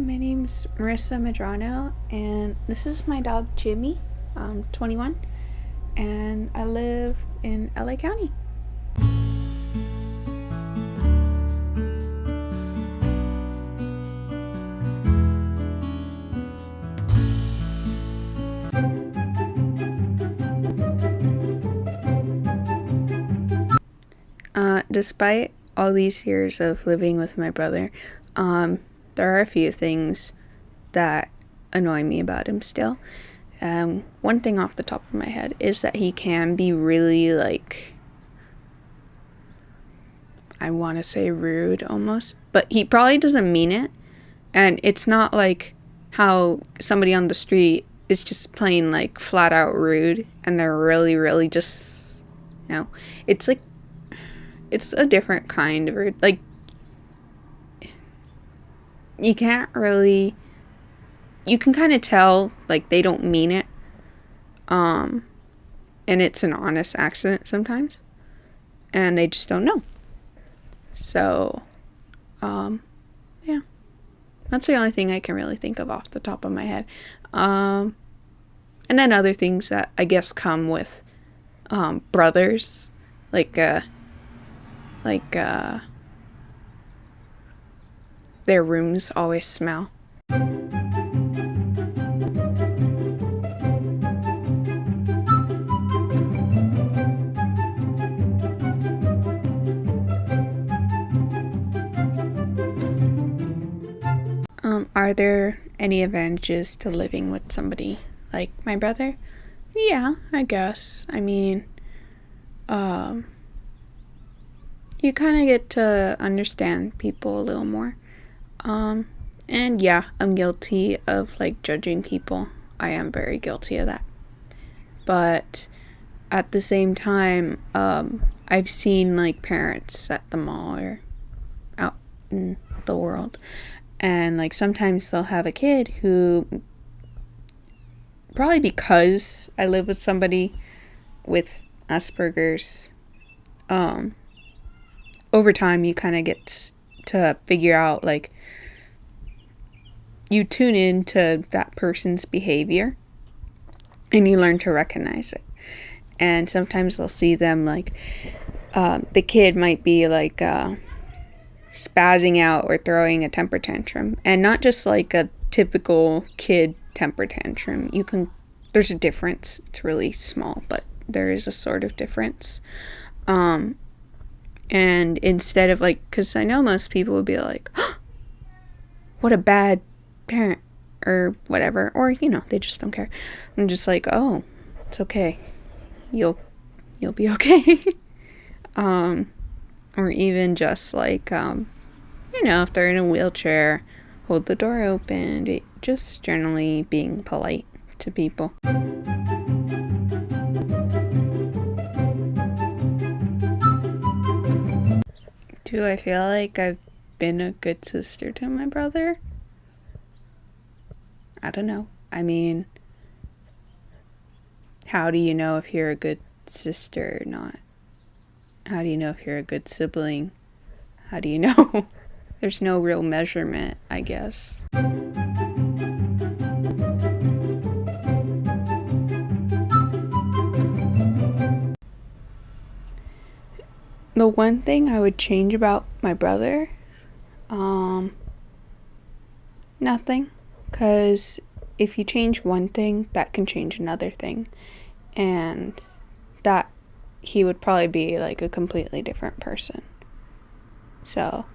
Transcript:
my name's Marissa Medrano, and this is my dog Jimmy. I'm 21, and I live in LA County. Despite all these years of living with my brother, there are a few things that annoy me about him still. One thing off the top of my head is that he can be really, I want to say rude almost, but he probably doesn't mean it. And it's not like how somebody on the street is just plain flat out rude and they're really, really just, no. It's it's a different kind of rude. You can't really, you can kind of tell they don't mean it. And it's an honest accident sometimes. And they just don't know. So, yeah. That's the only thing I can really think of off the top of my head. And then other things that I guess come with brothers, their rooms always smell. Are there any advantages to living with somebody like my brother? Yeah, I guess. I mean, you kind of get to understand people a little more. And yeah, I'm guilty of judging people. I am very guilty of that. But at the same time, I've seen parents at the mall or out in the world, and sometimes they'll have a kid who, probably because I live with somebody with Asperger's, over time you kind of get to figure out you tune into that person's behavior and you learn to recognize it. And sometimes they'll see them the kid might be spazzing out or throwing a temper tantrum, and not just a typical kid temper tantrum. There's a difference. It's really small, but there is a sort of difference. And instead of because I know most people would be oh, what a bad parent or whatever, or they just don't care. I'm just oh, it's okay, you'll be okay. Or even just if they're in a wheelchair, hold the door open, just generally being polite to people. Do I feel like I've been a good sister to my brother? I don't know. I mean, how do you know if you're a good sister or not? How do you know if you're a good sibling? How do you know? There's no real measurement, I guess. The one thing I would change about my brother, nothing. Because if you change one thing, that can change another thing. And that he would probably be a completely different person. So